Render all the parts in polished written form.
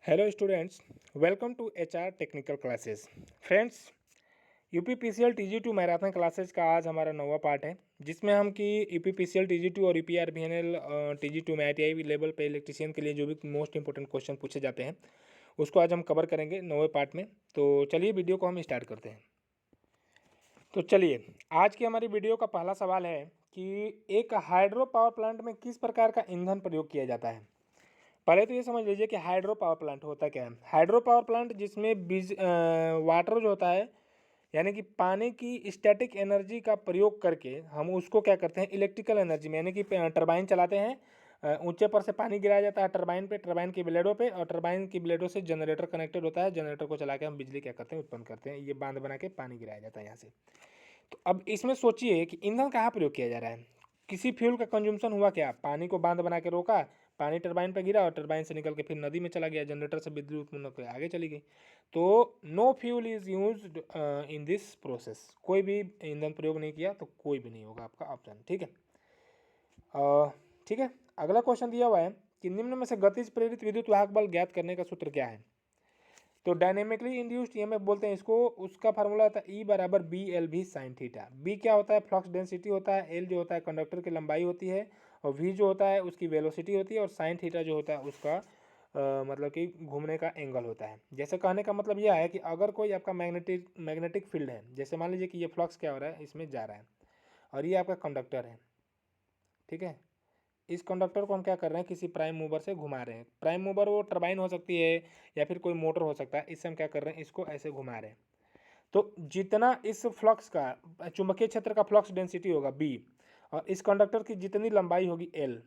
Hello students, welcome to HR technical classes. Friends, UPPCL टीजी2 marathon classes का आज हमारा 9वां पार्ट है, जिसमें हम कि यूपीपीसीएल टीजी2 और यूपीआरबीएनएल टीजी2 में आईटीआई लेवल पे इलेक्ट्रिशियन के लिए जो भी मोस्ट इंपॉर्टेंट क्वेश्चन पूछे जाते हैं उसको आज हम कवर करेंगे 9वें पार्ट में। तो चलिए वीडियो को हम स्टार्ट करते हैं। तो चलिए, आज की हमारी वीडियो का पहला सवाल है कि एक हाइड्रो पावर प्लांट में किस प्रकार का ईंधन प्रयोग किया जाता है। पहले तो ये समझ लीजिए कि हाइड्रो पावर प्लांट होता क्या है। हाइड्रो पावर प्लांट जिसमें वाटर जो होता है, यानी कि पानी की स्टैटिक एनर्जी का प्रयोग करके हम उसको क्या करते हैं, इलेक्ट्रिकल एनर्जी में, यानी कि टरबाइन चलाते हैं। ऊंचे पर से पानी गिराया जाता है टरबाइन पे, टरबाइन की ब्लेडों पे, और टरबाइन की ब्लेडों से जनरेटर कनेक्टेड होता है। जनरेटर को चला के हम बिजली क्या करते हैं, उत्पन्न करते हैं। ये बांध बना के पानी गिराया जाता है यहाँ से। तो अब इसमें सोचिए कि ईंधन कहाँ प्रयोग किया जा रहा है। किसी फ्यूल का कंज्यूमशन हुआ क्या, पानी को बांध बना के रोका, पानी टरबाइन पर गिरा और टरबाइन से निकल के फिर नदी में चला गया, जनरेटर से बिजली उत्पन्न होकर आगे चली गई। तो no fuel is used in this process. कोई भी ईंधन प्रयोग नहीं किया तो कोई भी नहीं होगा आपका ऑप्शन। ठीक है। ठीक है, अगला क्वेश्चन दिया हुआ है कि निम्न में से गतिज प्रेरित विद्युत वाहक बल ज्ञात करने का सूत्र क्या है। तो डायनेमिकली इंड्यूस्ड ईएमएफ बोलते हैं इसको। उसका फार्मूला होता है ई बराबर बी एल भी साइन थीटा। बी क्या होता है, फ्लक्स डेंसिटी होता है। एल जो होता है कंडक्टर की लंबाई होती है, और वी जो होता है उसकी वेलोसिटी होती है, और साइन थीटा जो होता है उसका मतलब कि घूमने का एंगल होता है। जैसे कहने का मतलब यह है कि अगर कोई आपका मैग्नेटिक फील्ड है, जैसे मान लीजिए कि ये फ्लक्स क्या हो रहा है, इसमें जा रहा है, और ये आपका कंडक्टर है। ठीक है, इस कंडक्टर को हम क्या कर रहे हैं, किसी प्राइम मूवर से घुमा रहे हैं। प्राइम मूवर वो टरबाइन हो सकती है या फिर कोई मोटर हो सकता है। इससे हम क्या कर रहे हैं, इसको ऐसे घुमा रहे हैं। तो जितना इस फ्लक्स का चुंबकीय क्षेत्र का फ्लक्स डेंसिटी होगा बी, और इस कंडक्टर की जितनी लंबाई होगी एल,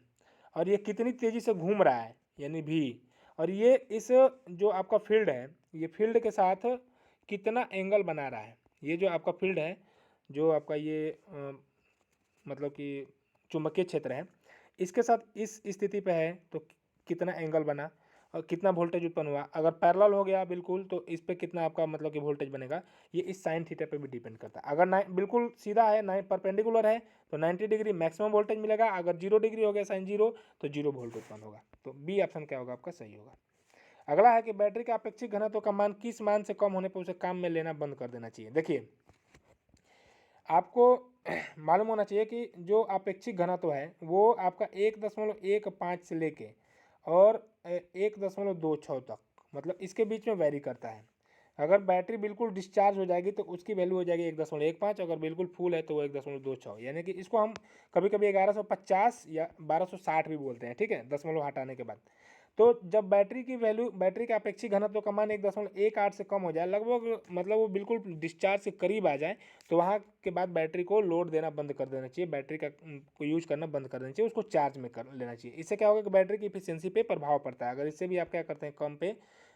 और ये कितनी तेजी से घूम रहा है यानी भी, और ये इस जो आपका फील्ड है, ये फील्ड के साथ कितना एंगल बना रहा है। ये जो आपका फील्ड है, जो आपका ये मतलब कि चुंबकीय क्षेत्र है, इसके साथ इस स्थिति पे है तो कितना एंगल बना और कितना वोल्टेज उत्पन्न हुआ। अगर पैरेलल हो गया बिल्कुल तो इस पे कितना आपका मतलब कि वोल्टेज बनेगा, ये इस साइन थीटा पे भी डिपेंड करता है। अगर बिल्कुल सीधा है, 9 परपेंडिकुलर है, तो 90 डिग्री मैक्सिमम वोल्टेज मिलेगा। अगर 0 डिग्री हो गया साइन 0, तो 0 वोल्ट उत्पन्न होगा। तो बी ऑप्शन क्या होगा आपका, सही होगा। अगला है कि बैटरी का अपेक्षित घनत्व का मान किस मान से कम होने पर उसे काम में लेना बंद कर देना चाहिए। देखिए, आपको मालूम होना चाहिए कि जो अपेक्षित घनत्व है वो आपका 1.15 से लेके और 1.26 तक, मतलब इसके बीच में वैरी करता है। अगर बैटरी बिल्कुल डिस्चार्ज हो जाएगी तो उसकी वैल्यू हो जाएगी 1.15। अगर बिल्कुल फुल है तो वो 1.26, यानी कि इसको हम कभी कभी 1150 या 1260 भी बोलते हैं। ठीक है, दशमलव हटाने के बाद। तो जब बैटरी की वैल्यू, बैटरी का अपेक्षित घनत्व का मान 1.18 से कम हो जाए, लगभग मतलब वो बिल्कुल डिस्चार्ज के करीब आ जाए, तो वहाँ के बाद बैटरी को लोड देना बंद कर देना चाहिए। बैटरी को यूज करना बंद कर देना चाहिए, उसको चार्ज में कर लेना चाहिए। इससे क्या होगा कि बैटरी की इफिशियंसी पे प्रभाव पड़ता है। अगर इससे भी आप क्या करते हैं, कम पे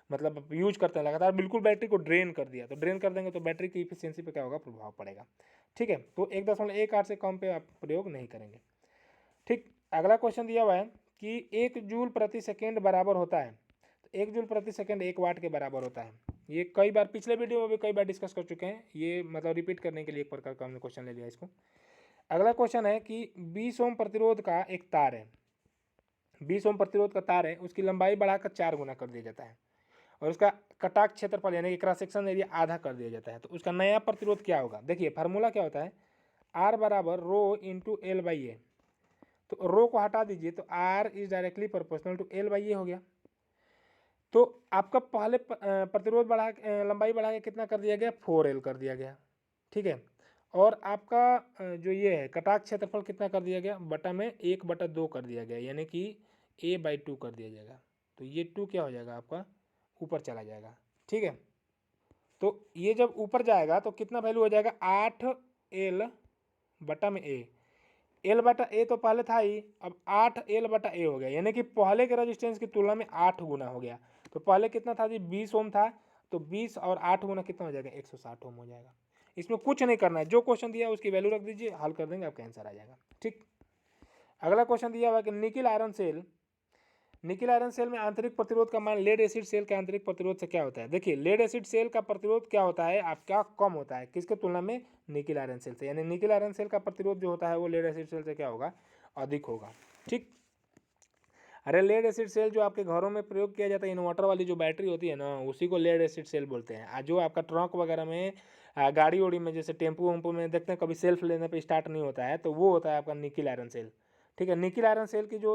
मतलब यूज करते हैं लगातार, बिल्कुल बैटरी को ड्रेन कर दिया, तो ड्रेन कर देंगे तो बैटरी की इफिशियंसी पे क्या होगा, प्रभाव पड़ेगा। ठीक है, तो 1.18 से कम पे आप प्रयोग नहीं करेंगे। ठीक, अगला क्वेश्चन दिया हुआ है कि 1 जूल प्रति सेकेंड बराबर होता है। तो 1 जूल प्रति सेकेंड 1 वाट के बराबर होता है। ये कई बार पिछले वीडियो में भी कई बार डिस्कस कर चुके हैं, ये मतलब रिपीट करने के लिए एक प्रकार का हमने क्वेश्चन ले लिया इसको। अगला क्वेश्चन है कि 20 ओम प्रतिरोध का एक तार है, 20 ओम प्रतिरोध का तार है, उसकी लंबाई बढ़ाकर 4 गुना कर दिया जाता है, और उसका कटाक क्षेत्रफल यानी कि क्रॉस सेक्शन एरिया आधा कर दिया जाता है। तो उसका नया प्रतिरोध क्या होगा। देखिए, फार्मूला क्या होता है, आर बराबर rho into L by A. तो रो को हटा दीजिए तो R is directly proportional to L by A हो गया। तो आपका पहले प्रतिरोध बढ़ा लंबाई बढ़ा के कितना कर दिया गया, 4L कर दिया गया। ठीक है, और आपका जो ये है कटाक क्षेत्रफल कितना कर दिया गया, बटा में 1/2 कर दिया गया, यानी कि a/2 कर दिया जाएगा। तो ये 2 क्या हो जाएगा आपका, ऊपर चला जाएगा। ठीक है, तो ये जब ऊपर जाएगा तो कितना वैल्यू हो जाएगा, 8L बटा में ए। एल बटा ए तो पहले था ही, अब 8L बटा ए हो गया, यानी कि पहले के रेजिस्टेंस की तुलना में 8 गुना हो गया। तो पहले कितना था जी, 20 ओम था, तो 20 और 8 गुना कितना हो जाएगा, 160 ओम हो जाएगा। इसमें कुछ नहीं करना है, जो क्वेश्चन दिया है उसकी वैल्यू रख दीजिए, हल कर देंगे, आपका आंसर आ जाएगा। ठीक, अगला क्वेश्चन दिया हुआ है कि निकिल आयरन सेल में आंतरिक प्रतिरोध का मान लेड एसिड सेल के आंतरिक प्रतिरोध से क्या होता है। देखिए, लेड एसिड सेल का प्रतिरोध क्या होता है आपका, कम होता है, किसके तुलना में, निकिल आयरन सेल से। यानी निकिल आयरन सेल का प्रतिरोध जो होता है वो लेड एसिड सेल से क्या होगा, अधिक होगा। ठीक, अरे लेड एसिड सेल जो आपके घरों में प्रयोग किया जाता है, इन्वर्टर वाली जो बैटरी होती है ना, उसी को लेड एसिड सेल बोलते हैं। जो आपका ट्रक वगैरह में गाड़ी उड़ी में जैसे टेम्पू वेम्पू में देखते हैं कभी सेल्फ लेने पे स्टार्ट नहीं होता है, तो वो होता है आपका निकिल आयरन सेल। ठीक है, निकिल आयरन सेल की जो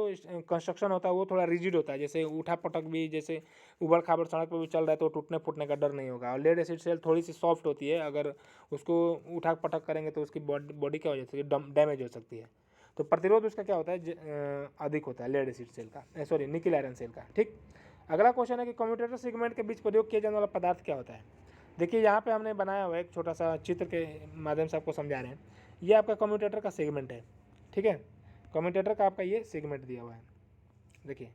कंस्ट्रक्शन होता है वो थोड़ा रिजिड होता है, जैसे उठा पटक भी, जैसे उबड़ खाबड़ सड़क पर भी चल रहा है तो टूटने फूटने का डर नहीं होगा। और लेड एसिड सेल थोड़ी सी सॉफ्ट होती है, अगर उसको उठा पटक करेंगे तो उसकी बॉडी क्या हो जाती है, डैमेज हो सकती है। तो प्रतिरोध उसका क्या होता है, अधिक होता है लेड एसिड सेल का, सॉरी निकिल आयरन सेल का। ठीक, अगला क्वेश्चन है कि कम्यूटेटर सेगमेंट के बीच प्रयोग किया जाने वाला पदार्थ क्या होता है। देखिए यहाँ पे हमने बनाया हुआ है एक छोटा सा चित्र के माध्यम से आपको समझा रहे हैं। ये आपका कम्यूटेटर का सेगमेंट है। ठीक है, कम्यूटेटर का आपका ये सेगमेंट दिया हुआ है। देखिए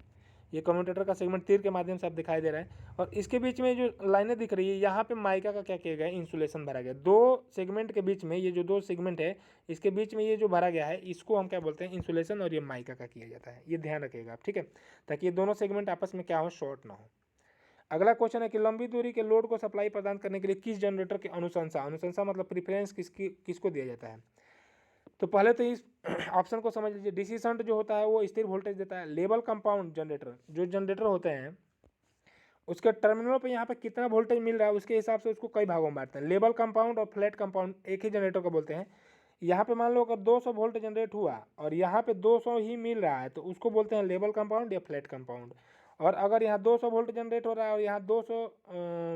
ये कम्यूटेटर का सेगमेंट तीर के माध्यम से आप दिखाई दे रहा है, और इसके बीच में जो लाइनें दिख रही है यहाँ पे माइका का क्या किया गया है, इंसुलेशन भरा गया। दो सेगमेंट के बीच में, ये जो दो सेगमेंट है इसके बीच में ये जो भरा गया है इसको हम क्या बोलते हैं, इंसुलेशन, और ये माइका का किया जाता है। ये ध्यान रखिएगा आप, ठीक है, ताकि ये दोनों सेगमेंट आपस में क्या हो, शॉर्ट ना हो। अगला क्वेश्चन है कि लंबी दूरी के लोड को सप्लाई प्रदान करने के लिए किस जनरेटर की अनुशंसा, अनुशंसा मतलब प्रीफरेंस किसको दिया जाता है। तो पहले तो इस ऑप्शन को समझ लीजिए। डीसी शंट जो होता है वो स्थिर वोल्टेज देता है। लेवल कंपाउंड जनरेटर, जो जनरेटर होते हैं उसके टर्मिनल पे यहाँ पे कितना वोल्टेज मिल रहा है उसके हिसाब से उसको कई भागों में बांटते हैं। लेवल कंपाउंड और फ्लैट कंपाउंड एक ही जनरेटर को बोलते हैं। यहाँ पे मान लो अगर 200 वोल्ट जनरेट हुआ और यहाँ पे 200 ही मिल रहा है तो उसको बोलते हैं लेवल कंपाउंड या फ्लैट कंपाउंड। और अगर यहाँ 200 वोल्ट जनरेट हो रहा है और यहाँ 200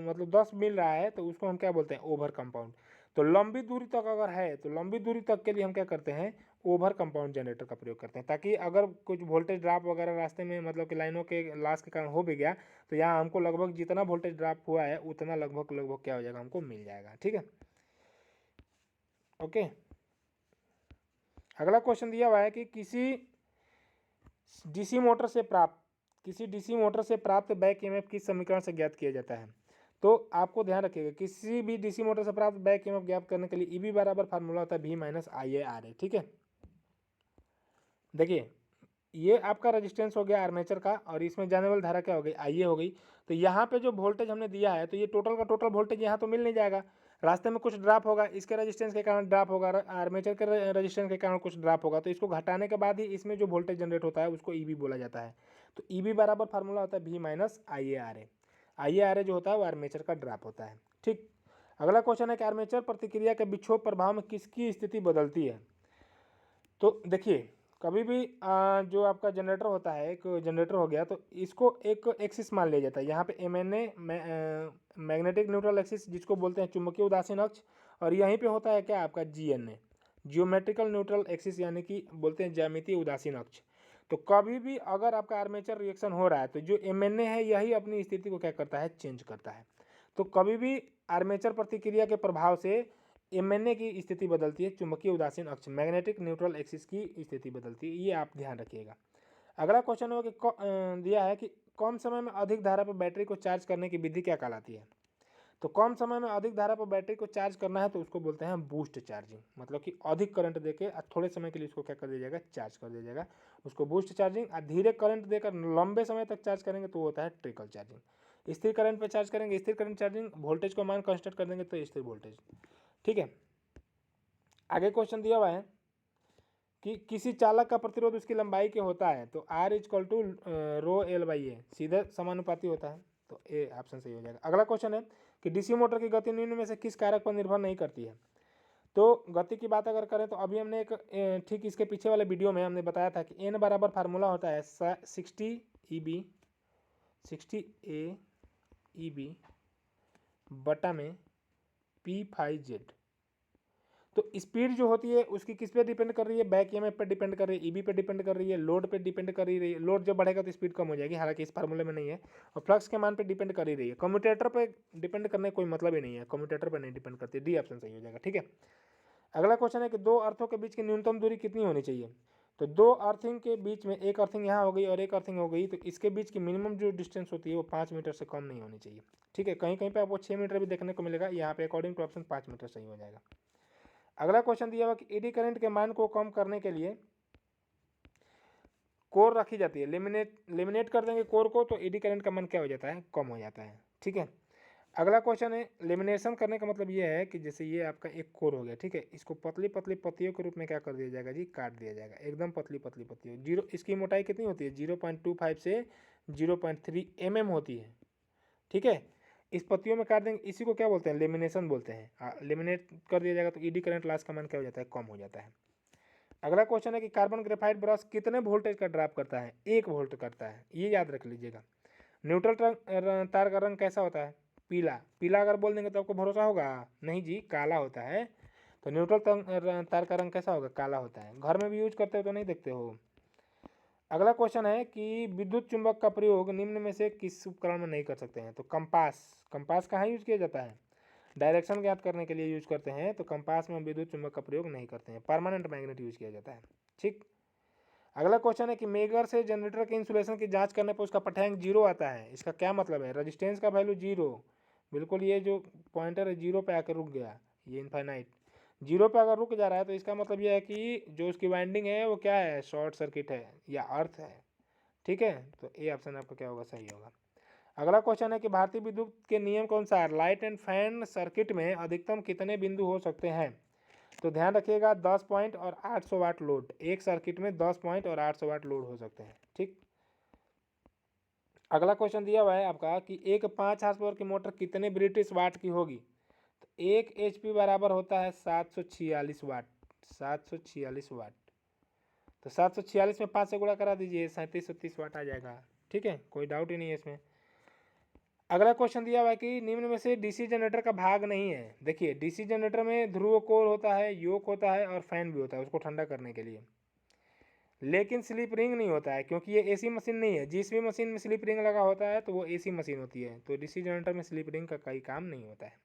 मतलब 10 मिल रहा है तो उसको हम क्या बोलते हैं, ओवर कंपाउंड। तो लंबी दूरी तक अगर है तो लंबी दूरी तक के लिए हम क्या करते हैं, ओवर कंपाउंड जनरेटर का प्रयोग करते हैं, ताकि अगर कुछ वोल्टेज ड्रॉप वगैरह रास्ते में मतलब कि लाइनों के लॉस के कारण हो भी गया तो यहाँ हमको लगभग जितना वोल्टेज ड्रॉप हुआ है उतना लगभग लगभग क्या हो जाएगा, हमको मिल जाएगा। ठीक है, ओके। अगला क्वेश्चन दिया हुआ है कि किसी डीसी मोटर से प्राप्त बैक ईएमएफ किस समीकरण से ज्ञात किया जाता है। तो आपको ध्यान रखिएगा, किसी भी डीसी मोटर से प्राप्त बैक ईएमएफ ज्ञात करने के लिए ईबी बराबर फार्मूला होता है V माइनस IA RA। ठीक है, देखिए ये आपका रेजिस्टेंस हो गया आर्मेचर का, और इसमें जाने वाली धारा क्या हो गई, IA हो गई। तो यहाँ पे जो वोल्टेज हमने दिया है तो ये टोटल का टोटल वोल्टेज यहाँ तो मिल नहीं जाएगा, रास्ते में कुछ ड्रॉप होगा, इसके रेजिस्टेंस के कारण ड्रॉप होगा, आर्मेचर के रेजिस्टेंस के कारण कुछ ड्रॉप होगा। तो इसको घटाने के बाद ही इसमें जो वोल्टेज जनरेट होता है उसको ईबी बोला जाता है। तो ईबी बराबर फार्मूला होता है V minus IA RA। IA RA जो होता है वो आर्मेचर का ड्रॉप होता है। ठीक, अगला क्वेश्चन है कि आर्मेचर प्रतिक्रिया के विक्षोभ प्रभाव में किसकी स्थिति बदलती है। तो देखिए कभी भी जो आपका जनरेटर होता है, एक जनरेटर हो गया तो इसको एक एक्सिस मान लिया जाता है। यहाँ पे MNA मैग्नेटिक न्यूट्रल एक्सिस जिसको बोलते हैं चुंबकीय उदासीन अक्ष, और यहीं पे होता है क्या आपका GNA जियोमेट्रिकल न्यूट्रल एक्सिस, यानी कि बोलते हैं ज्यामितीय उदासीन अक्ष। तो कभी भी अगर आपका आर्मेचर रिएक्शन हो रहा है तो जो MNA है यही अपनी स्थिति को क्या करता है, चेंज करता है। तो कभी भी आर्मेचर प्रतिक्रिया के प्रभाव से MNA की स्थिति बदलती है, चुंबकीय उदासीन अक्ष मैग्नेटिक न्यूट्रल एक्सिस की स्थिति बदलती है, ये आप ध्यान रखिएगा। अगला क्वेश्चन हो कि दिया है कि कम समय में अधिक धारा पर बैटरी को चार्ज करने की विधि क्या कहलाती है। तो कम समय में अधिक धारा पर बैटरी को चार्ज करना है तो उसको बोलते हैं बूस्ट चार्जिंग, मतलब कि अधिक करंट देके थोड़े समय के लिए उसको क्या कर दिया जाएगा, चार्ज कर दिया जाएगा, उसको बूस्ट चार्जिंग। और धीरे करंट देकर लंबे समय तक चार्ज करेंगे तो होता है ट्रिकल चार्जिंग। स्थिर करंट पर चार्ज करेंगे, स्थिर करंट चार्जिंग, वोल्टेज को मान कंस्टेंट कर देंगे तो स्थिर वोल्टेज। ठीक है, आगे क्वेश्चन दिया हुआ है कि किसी चालक का प्रतिरोध उसकी लंबाई के होता है तो R इक्वल टू ρL/A सीधे समानुपाती होता है, तो ए ऑप्शन सही हो जाएगा। अगला क्वेश्चन है कि डीसी मोटर की गति निम्न में से किस कारक पर निर्भर नहीं करती है। तो गति की बात अगर करें तो अभी हमने एक ठीक इसके पीछे वाले वीडियो में हमने बताया था कि N बराबर फार्मूला होता है 60 AEB बटा में P5Z। तो स्पीड जो होती है उसकी किस पे डिपेंड कर रही है, बैक ईएमएफ पे डिपेंड कर रही है, ईबी पे डिपेंड कर रही है, लोड पे डिपेंड कर रही है। लोड जब बढ़ेगा तो स्पीड कम हो जाएगी, हालांकि इस फार्मूले में नहीं है। और फ्लक्स के मान पे डिपेंड कर ही रही है, कम्यूटेटर पे डिपेंड करने कोई मतलब ही नहीं है, कम्यूटेटर पे नहीं डिपेंड करती। डी ऑप्शन सही हो जाएगा। ठीक है, अगला क्वेश्चन है कि दो अर्थों के बीच की न्यूनतम दूरी कितनी होनी चाहिए। तो दो अर्थिंग के बीच में, एक अर्थिंग यहाँ हो गई और एक अर्थिंग हो गई, तो इसके बीच की मिनिमम जो डिस्टेंस होती है वो 5 मीटर से कम नहीं होनी चाहिए। ठीक है, कहीं कहीं पे आपको 6 मीटर भी देखने को मिलेगा, यहाँ पे अकॉर्डिंग टू ऑप्शन 5 मीटर सही हो जाएगा। अगला क्वेश्चन दिया हुआ कि एडी करंट के मान को कम करने के लिए कोर रखी जाती है, लेमिनेट कर देंगे कोर को तो एडी करंट का मान क्या हो जाता है, कम हो जाता है। ठीक है, अगला क्वेश्चन है, लेमिनेशन करने का मतलब ये है कि जैसे ये आपका एक कोर हो गया, ठीक है, इसको पतली पतली पत्तियों के रूप में क्या कर दिया जाएगा जी, काट दिया जाएगा, एकदम पतली पतली पत्तियों। जीरो, इसकी मोटाई कितनी होती है, 0.25 से 0.3 mm होती है, ठीक है। इस पत्तियों में काट देंगे, इसी को क्या बोलते हैं, लेमिनेशन बोलते हैं। लेमिनेट कर दिया जाएगा तो ईडी करंट लॉस का मान क्या हो जाता है, कम हो जाता है। अगला क्वेश्चन है कि कार्बन ग्रेफाइट ब्रश कितने वोल्टेज का ड्रॉप करता है, 1 वोल्ट करता है, ये याद रख लीजिएगा। न्यूट्रल तार का रंग कैसा होता है, पीला। पीला अगर बोल देंगे तो आपको भरोसा होगा, नहीं जी, काला होता है। तो न्यूट्रल तार का रंग कैसा होगा, काला होता है। घर में भी यूज करते हो तो नहीं देखते हो। अगला क्वेश्चन है कि विद्युत चुंबक का प्रयोग निम्न में से किस उपकरण में नहीं कर सकते हैं, तो कंपास। कंपास कहाँ यूज किया जाता है, डायरेक्शन ज्ञात करने के लिए यूज करते हैं, तो कंपास में विद्युत चुंबक का प्रयोग नहीं करते हैं, परमानेंट मैग्नेट यूज किया जाता है, ठीक। अगला क्वेश्चन है कि मेगर से जनरेटर के इंसुलेशन की जांच करने पर उसका पठांक 0 आता है, इसका क्या मतलब है, रेजिस्टेंस का वैल्यू 0, बिल्कुल ये जो पॉइंटर है 0 पे आकर रुक गया, ये इनफाइनाइट 0 पे अगर रुक जा रहा है तो इसका मतलब ये है कि जो उसकी वाइंडिंग है वो क्या है, शॉर्ट सर्किट है या अर्थ है, ठीक है। तो ए ऑप्शन आपका क्या होगा, सही होगा। अगला क्वेश्चन है कि भारतीय विद्युत के नियम के अनुसार लाइट एंड फैन सर्किट में अधिकतम कितने बिंदु हो सकते हैं, तो ध्यान रखिएगा 10 पॉइंट और 800 वाट लोड, एक सर्किट में 10 पॉइंट और 800 वाट लोड हो सकते हैं, ठीक। अगला क्वेश्चन दिया हुआ है आपका कि एक 5 हार्स पावर की मोटर कितने ब्रिटिश वाट की होगी, तो 1 HP बराबर होता है 746 वाट, 746 वाट। तो 746 में 5 से गुणा करा दीजिए, 3730 वाट आ जाएगा, ठीक है, कोई डाउट ही नहीं है इसमें। अगला क्वेश्चन दिया हुआ है कि निम्न में से डीसी जनरेटर का भाग नहीं है। देखिए डीसी जनरेटर में ध्रुव कोर होता है, योक होता है और फैन भी होता है उसको ठंडा करने के लिए, लेकिन स्लिप रिंग नहीं होता है, क्योंकि ये एसी मशीन नहीं है। जिस भी मशीन में स्लिप रिंग लगा होता है तो वो एसी मशीन होती है, तो डीसी जनरेटर में स्लिप रिंग का कोई काम नहीं होता है।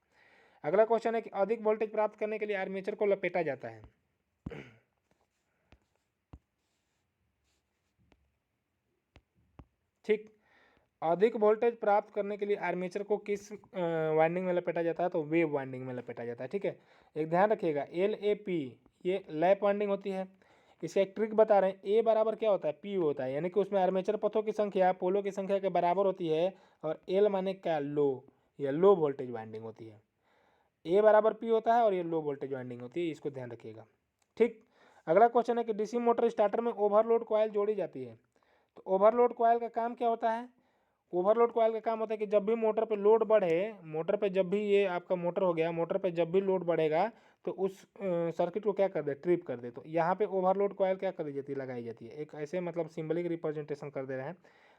अगला क्वेश्चन है कि अधिक वोल्टेज प्राप्त करने के लिए आर्मेचर को लपेटा जाता है, ठीक। अधिक वोल्टेज प्राप्त करने के लिए आर्मेचर को किस वाइंडिंग में लपेटा जाता है, तो वेव वाइंडिंग में लपेटा जाता है, ठीक है। एक ध्यान रखिएगा, LAP ये लैप वाइंडिंग होती है। इसका एक ट्रिक बता रहे हैं, ए बराबर क्या होता है, पी होता है, यानी कि उसमें आर्मेचर पथों की संख्या पोलों की संख्या के बराबर होती है, और एल माने क्या, लो, या लो वोल्टेज वाइंडिंग होती है। ए बराबर पी होता है और ये लो वोल्टेज वाइंडिंग होती है, इसको ध्यान रखिएगा, ठीक। अगला क्वेश्चन है कि डीसी मोटर स्टार्टर में ओवरलोड कॉइल जोड़ी जाती है, तो ओवरलोड कॉइल का काम क्या होता है, ओवरलोड कॉइल का काम होता है कि जब भी मोटर पे लोड बढ़े, मोटर पे जब भी ये आपका मोटर हो गया, मोटर पे जब भी लोड बढ़ेगा तो उस सर्किट को क्या कर दे, ट्रिप कर दे। तो यहाँ पे ओवरलोड कॉइल क्या कर दी जाती है, लगाई जाती है, एक ऐसे मतलब सिंबलिक रिप्रेजेंटेशन कर दे रहे हैं।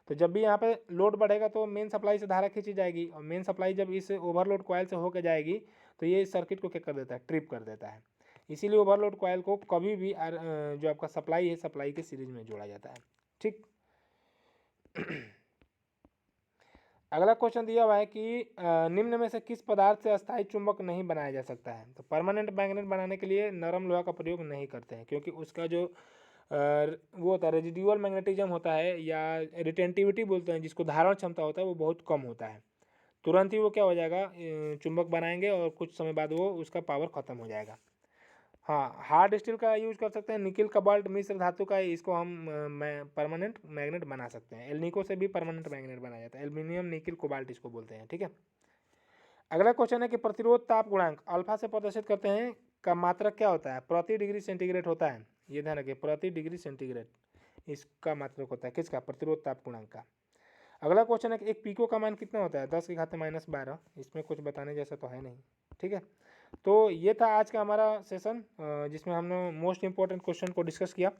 तो जब भी यहाँ पे लोड बढ़ेगा तो मेन सप्लाई से धारा खींची जाएगी, और मेन सप्लाई जब इस ओवरलोड कॉइल से होकर जाएगी तो ये सर्किट को क्या कर देता है, ट्रिप कर देता है। इसीलिए ओवरलोड कॉइल को कभी भी जो आपका सप्लाई है, सप्लाई के सीरीज में जोड़ा जाता है, ठीक। अगला क्वेश्चन दिया हुआ है कि निम्न में से किस पदार्थ से अस्थायी चुंबक नहीं बनाया जा सकता है, तो परमानेंट मैग्नेट बनाने के लिए नरम लोहा का प्रयोग नहीं करते हैं, क्योंकि उसका जो वो होता है रेजिडुअल मैग्नेटिज्म होता है, या रिटेंटिविटी बोलते हैं जिसको, धारण क्षमता होता है, वो बहुत कम होता है। तुरंत ही वो क्या हो जाएगा, चुंबक बनाएंगे और कुछ समय बाद वो उसका पावर खत्म हो जाएगा। हाँ, हार्ड स्टील का यूज कर सकते हैं, निकिल कबाल्ट मिश्र धातु का, इसको हम परमानेंट मैग्नेट बना सकते हैं। एल्निको से भी परमानेंट मैग्नेट बनाया जाता है, एल्यूमिनियम निकिल कोबाल्ट इसको बोलते हैं, ठीक है। अगला क्वेश्चन है कि प्रतिरोध ताप गुणांक अल्फा से प्रदर्शित करते हैं का मात्रक क्या होता है, प्रति डिग्री सेंटीग्रेड होता है, ये ध्यान रखिए, प्रति डिग्री सेंटीग्रेड इसका मात्रक होता है, किसका, प्रतिरोध ताप गुणांक का। अगला क्वेश्चन है कि एक पीको का मान कितना होता है, 10⁻⁻12, इसमें कुछ बताने जैसा तो है नहीं, ठीक है। तो ये था आज का हमारा सेशन, जिसमें हमने मोस्ट इंपॉर्टेंट क्वेश्चन को डिस्कस किया।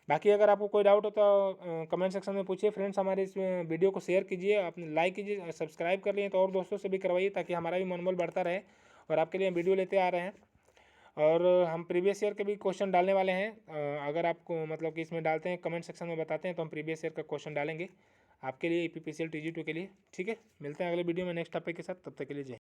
बाकी अगर आपको कोई डाउट हो तो कमेंट सेक्शन में पूछिए। फ्रेंड्स, हमारे इस वीडियो को शेयर कीजिए, अपने लाइक कीजिए और सब्सक्राइब कर लिए तो और दोस्तों से भी करवाइए, ताकि हमारा भी मनोबल बढ़ता रहे और आपके लिए वीडियो लेते आ रहे हैं। और हम प्रीवियस ईयर के भी क्वेश्चन डालने वाले हैं, अगर आपको मतलब कि इसमें डालते हैं, कमेंट सेक्शन में बताते हैं तो हम प्रीवियस ईयर का क्वेश्चन डालेंगे आपके लिए, EPPCL TG2 के लिए, ठीक है। मिलते हैं अगले वीडियो में नेक्स्ट टॉपिक के साथ, तब तक के लिए जय।